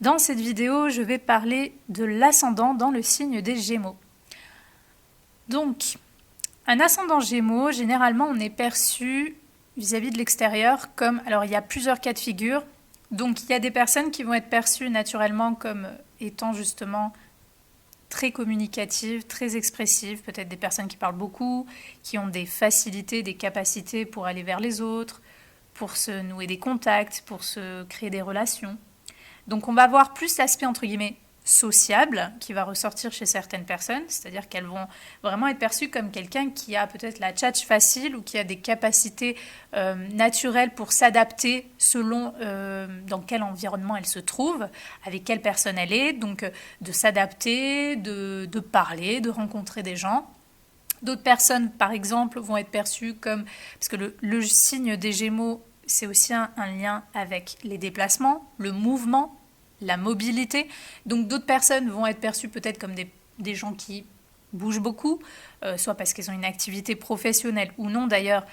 Dans cette vidéo, je vais parler de l'ascendant dans le signe des Gémeaux. Donc, un ascendant Gémeaux, généralement, on est perçu vis-à-vis de l'extérieur comme... Alors, il y a plusieurs cas de figure. Donc, il y a des personnes qui vont être perçues naturellement comme étant justement très communicatives, très expressives, peut-être des personnes qui parlent beaucoup, qui ont des facilités, des capacités pour aller vers les autres, pour se nouer des contacts, pour se créer des relations. Donc on va voir plus l'aspect entre guillemets sociable qui va ressortir chez certaines personnes, c'est-à-dire qu'elles vont vraiment être perçues comme quelqu'un qui a peut-être la tchatche facile ou qui a des capacités naturelles pour s'adapter selon dans quel environnement elle se trouve, avec quelle personne elle est, donc de s'adapter, de parler, de rencontrer des gens. D'autres personnes, par exemple, vont être perçues comme... Parce que le signe des Gémeaux, c'est aussi un lien avec les déplacements, le mouvement, la mobilité. Donc d'autres personnes vont être perçues peut-être comme des gens qui bougent beaucoup, soit parce qu'ils ont une activité professionnelle ou non d'ailleurs,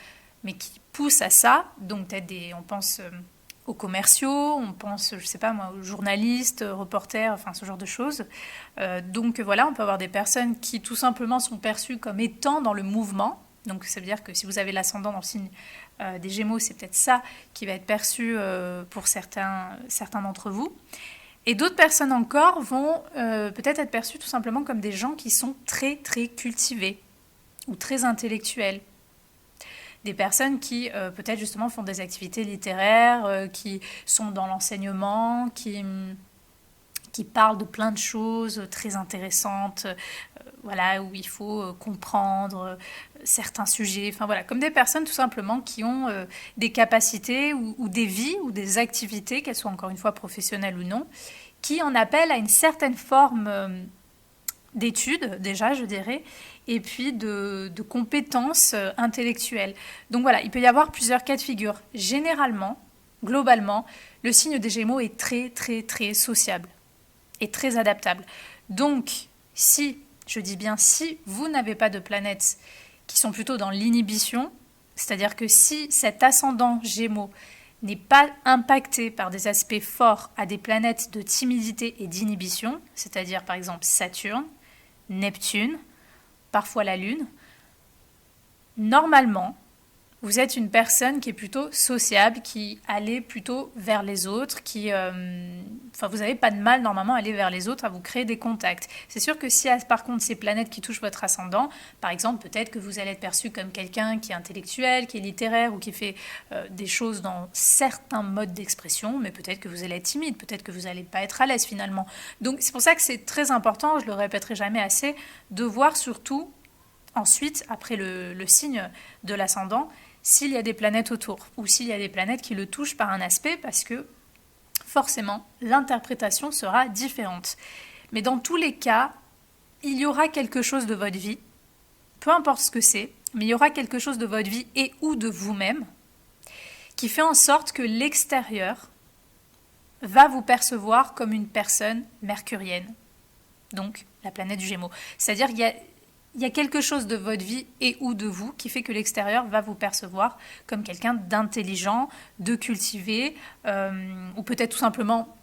mais qui poussent à ça. Donc peut-être on pense aux commerciaux, on pense, je sais pas moi, aux journalistes, reporters, enfin ce genre de choses. Donc voilà, on peut avoir des personnes qui tout simplement sont perçues comme étant dans le mouvement. Donc ça veut dire que si vous avez l'ascendant dans le signe des Gémeaux, c'est peut-être ça qui va être perçu pour certains d'entre vous. Et d'autres personnes encore vont peut-être être perçues tout simplement comme des gens qui sont très très cultivés ou très intellectuels. Des personnes qui peut-être justement font des activités littéraires, qui sont dans l'enseignement, qui parlent de plein de choses très intéressantes, voilà, où il faut comprendre certains sujets, enfin voilà, comme des personnes tout simplement qui ont des capacités ou des vies ou des activités, qu'elles soient encore une fois professionnelles ou non, qui en appellent à une certaine forme d'études, déjà, je dirais, et puis de compétences intellectuelles. Donc voilà, il peut y avoir plusieurs cas de figure. Généralement, globalement, le signe des Gémeaux est très, très, très sociable et très adaptable. Donc, si, je dis bien si, vous n'avez pas de planètes qui sont plutôt dans l'inhibition, c'est-à-dire que si cet ascendant Gémeaux n'est pas impacté par des aspects forts à des planètes de timidité et d'inhibition, c'est-à-dire par exemple Saturne, Neptune, parfois la Lune, normalement, vous êtes une personne qui est plutôt sociable, qui allait plutôt vers les autres, vous n'avez pas de mal normalement à aller vers les autres, à vous créer des contacts. C'est sûr que si par contre ces planètes qui touchent votre ascendant, par exemple peut-être que vous allez être perçu comme quelqu'un qui est intellectuel, qui est littéraire ou qui fait des choses dans certains modes d'expression, mais peut-être que vous allez être timide, peut-être que vous n'allez pas être à l'aise finalement. Donc c'est pour ça que c'est très important, je le répéterai jamais assez, de voir surtout ensuite, après le signe de l'ascendant, s'il y a des planètes autour ou s'il y a des planètes qui le touchent par un aspect parce que forcément l'interprétation sera différente. Mais dans tous les cas, il y aura quelque chose de votre vie, peu importe ce que c'est, mais il y aura quelque chose de votre vie et ou de vous-même qui fait en sorte que l'extérieur va vous percevoir comme une personne mercurienne, donc la planète du Gémeaux. C'est-à-dire qu'il y a quelque chose de votre vie et ou de vous qui fait que l'extérieur va vous percevoir comme quelqu'un d'intelligent, de cultivé, ou peut-être tout simplement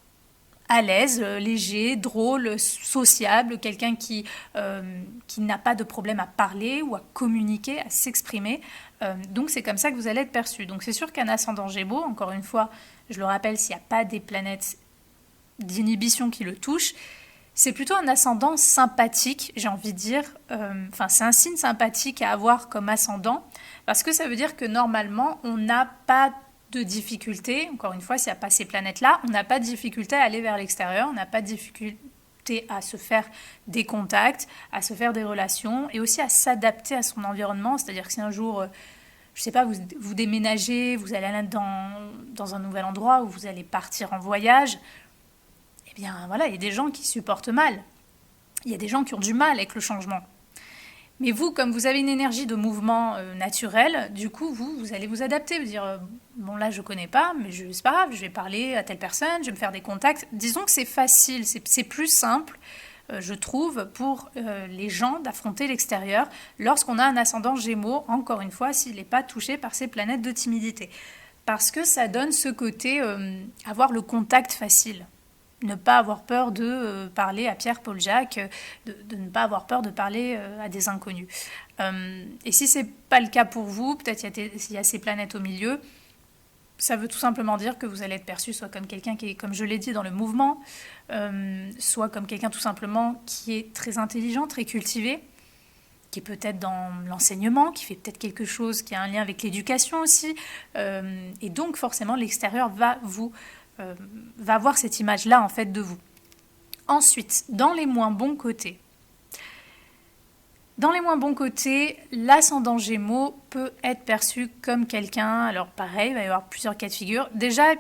à l'aise, léger, drôle, sociable, quelqu'un qui n'a pas de problème à parler ou à communiquer, à s'exprimer. Donc c'est comme ça que vous allez être perçu. Donc c'est sûr qu'un ascendant Gémeaux, encore une fois, je le rappelle, s'il n'y a pas des planètes d'inhibition qui le touchent, c'est plutôt un ascendant sympathique, j'ai envie de dire. C'est un signe sympathique à avoir comme ascendant, parce que ça veut dire que normalement, on n'a pas de difficulté, encore une fois, s'il n'y a pas ces planètes-là, on n'a pas de difficulté à aller vers l'extérieur, on n'a pas de difficulté à se faire des contacts, à se faire des relations, et aussi à s'adapter à son environnement. C'est-à-dire que si un jour, je ne sais pas, vous déménagez, vous allez aller dans un nouvel endroit, où vous allez partir en voyage, eh bien voilà, il y a des gens qui supportent mal. Il y a des gens qui ont du mal avec le changement. Mais vous, comme vous avez une énergie de mouvement naturel, du coup, vous allez vous adapter, vous dire, bon là je connais pas, mais c'est pas grave, je vais parler à telle personne, je vais me faire des contacts. Disons que c'est facile, c'est plus simple, je trouve, pour les gens d'affronter l'extérieur lorsqu'on a un ascendant Gémeaux, encore une fois, s'il n'est pas touché par ces planètes de timidité. Parce que ça donne ce côté, avoir le contact facile. ne pas avoir peur de parler à Pierre, Paul, Jacques, de ne pas avoir peur de parler à des inconnus. Et si c'est pas le cas pour vous, peut-être il y a ces planètes au milieu, ça veut tout simplement dire que vous allez être perçu soit comme quelqu'un qui est, comme je l'ai dit, dans le mouvement, soit comme quelqu'un tout simplement qui est très intelligent, très cultivé, qui est peut-être dans l'enseignement, qui fait peut-être quelque chose qui a un lien avec l'éducation aussi. Et donc forcément l'extérieur va avoir cette image-là en fait de vous. Ensuite, dans les moins bons côtés. Dans les moins bons côtés, l'ascendant Gémeaux peut être perçu comme quelqu'un, alors pareil, il va y avoir plusieurs cas de figure. Déjà,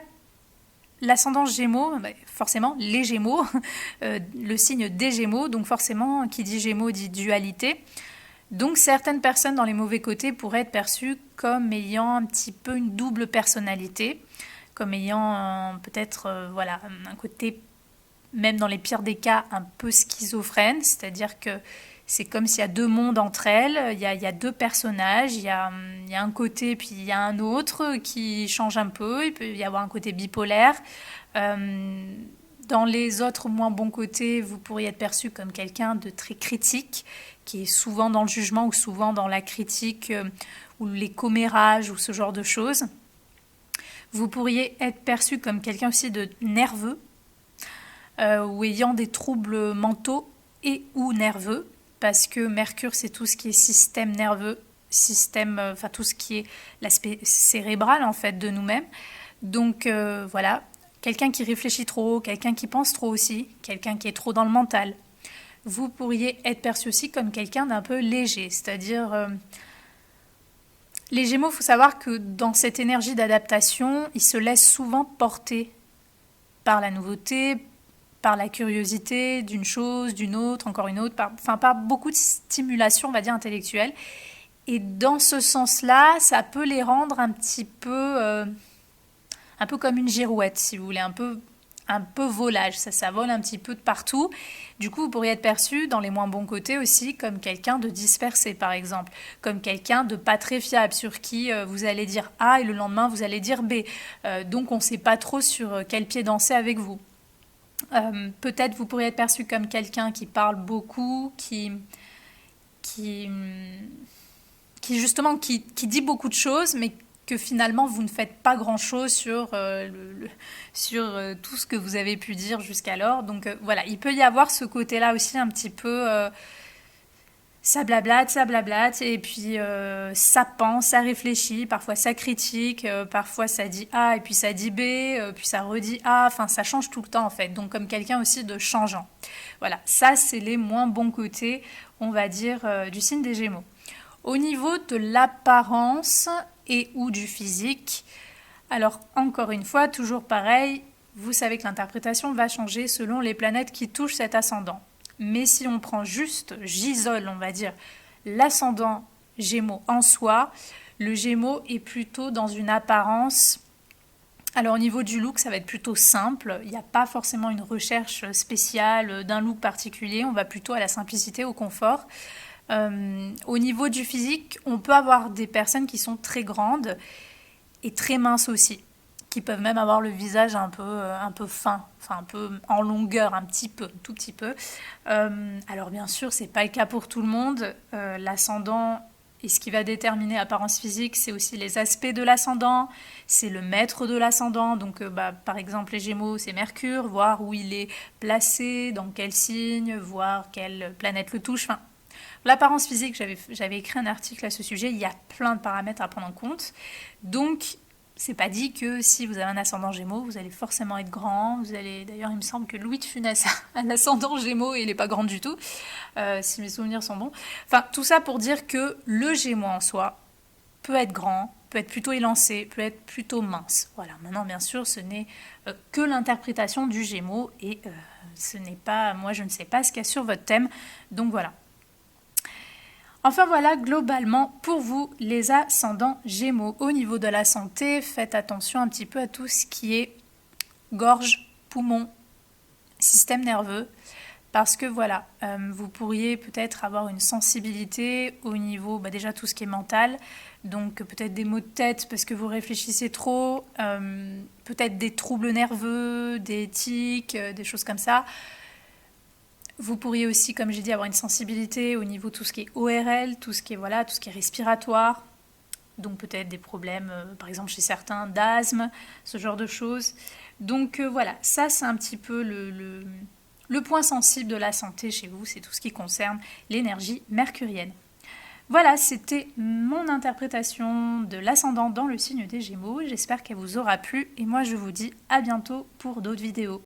l'ascendant Gémeaux, forcément les Gémeaux, le signe des Gémeaux, donc forcément qui dit Gémeaux dit dualité. Donc certaines personnes dans les mauvais côtés pourraient être perçues comme ayant un petit peu une double personnalité, comme ayant peut-être un côté, même dans les pires des cas, un peu schizophrène, c'est-à-dire que c'est comme s'il y a deux mondes entre elles, il y a deux personnages, il y a un côté puis il y a un autre qui change un peu, il peut y avoir un côté bipolaire. Dans les autres moins bons côtés, vous pourriez être perçu comme quelqu'un de très critique, qui est souvent dans le jugement ou souvent dans la critique ou les commérages ou ce genre de choses. Vous pourriez être perçu comme quelqu'un aussi de nerveux ou ayant des troubles mentaux et ou nerveux, parce que Mercure, c'est tout ce qui est système nerveux, tout ce qui est l'aspect cérébral en fait de nous-mêmes. Donc voilà, quelqu'un qui réfléchit trop, quelqu'un qui pense trop aussi, quelqu'un qui est trop dans le mental. Vous pourriez être perçu aussi comme quelqu'un d'un peu léger, c'est-à-dire les Gémeaux, il faut savoir que dans cette énergie d'adaptation, ils se laissent souvent porter par la nouveauté, par la curiosité d'une chose, d'une autre, encore une autre, par beaucoup de stimulation, on va dire, intellectuelle. Et dans ce sens-là, ça peut les rendre un peu comme une girouette, si vous voulez, un peu volage, ça vole un petit peu de partout. Du coup, vous pourriez être perçu dans les moins bons côtés aussi comme quelqu'un de dispersé, par exemple, comme quelqu'un de pas très fiable, sur qui vous allez dire A et le lendemain vous allez dire B. Donc on ne sait pas trop sur quel pied danser avec vous. Peut-être vous pourriez être perçu comme quelqu'un qui parle beaucoup, qui justement qui dit beaucoup de choses, mais que finalement vous ne faites pas grand-chose sur tout ce que vous avez pu dire jusqu'alors. Donc voilà, il peut y avoir ce côté-là aussi un petit peu ça blablate, et puis ça pense, ça réfléchit, parfois ça critique, parfois ça dit A et puis ça dit B, puis ça redit A, enfin ça change tout le temps en fait, donc comme quelqu'un aussi de changeant. Voilà, ça c'est les moins bons côtés, on va dire, du signe des Gémeaux. Au niveau de l'apparence et ou du physique, alors encore une fois, toujours pareil, vous savez que l'interprétation va changer selon les planètes qui touchent cet ascendant. Mais si on prend juste, j'isole, on va dire, l'ascendant Gémeaux en soi, le Gémeaux est plutôt dans une apparence. Alors au niveau du look, ça va être plutôt simple. Il n'y a pas forcément une recherche spéciale d'un look particulier. On va plutôt à la simplicité, au confort. Au niveau du physique, on peut avoir des personnes qui sont très grandes et très minces aussi, qui peuvent même avoir le visage un peu fin, enfin un peu en longueur, un tout petit peu. Alors bien sûr, c'est pas le cas pour tout le monde. L'ascendant et ce qui va déterminer l'apparence physique, c'est aussi les aspects de l'ascendant, c'est le maître de l'ascendant. Donc par exemple les Gémeaux, c'est Mercure, voir où il est placé, dans quel signe, voir quelle planète le touche. Enfin, l'apparence physique, j'avais écrit un article à ce sujet, il y a plein de paramètres à prendre en compte. Donc c'est pas dit que si vous avez un ascendant Gémeaux, vous allez forcément être grand. D'ailleurs, il me semble que Louis de Funès a un ascendant Gémeaux et il n'est pas grand du tout, si mes souvenirs sont bons. Enfin, tout ça pour dire que le Gémeaux en soi peut être grand, peut être plutôt élancé, peut être plutôt mince. Voilà. Maintenant, bien sûr, ce n'est que l'interprétation du Gémeaux et ce n'est pas, moi, je ne sais pas ce qu'il y a sur votre thème. Donc voilà. Enfin voilà, globalement, pour vous, les ascendants Gémeaux, au niveau de la santé, faites attention un petit peu à tout ce qui est gorge, poumon, système nerveux. parce que voilà, vous pourriez peut-être avoir une sensibilité au niveau, déjà tout ce qui est mental, donc peut-être des maux de tête parce que vous réfléchissez trop, peut-être des troubles nerveux, des tics, des choses comme ça. Vous pourriez aussi, comme j'ai dit, avoir une sensibilité au niveau de tout ce qui est ORL, tout ce qui est respiratoire, donc peut-être des problèmes, par exemple chez certains, d'asthme, ce genre de choses. Donc voilà, ça c'est un petit peu le point sensible de la santé chez vous, c'est tout ce qui concerne l'énergie mercurienne. Voilà, c'était mon interprétation de l'ascendant dans le signe des Gémeaux. J'espère qu'elle vous aura plu et moi je vous dis à bientôt pour d'autres vidéos.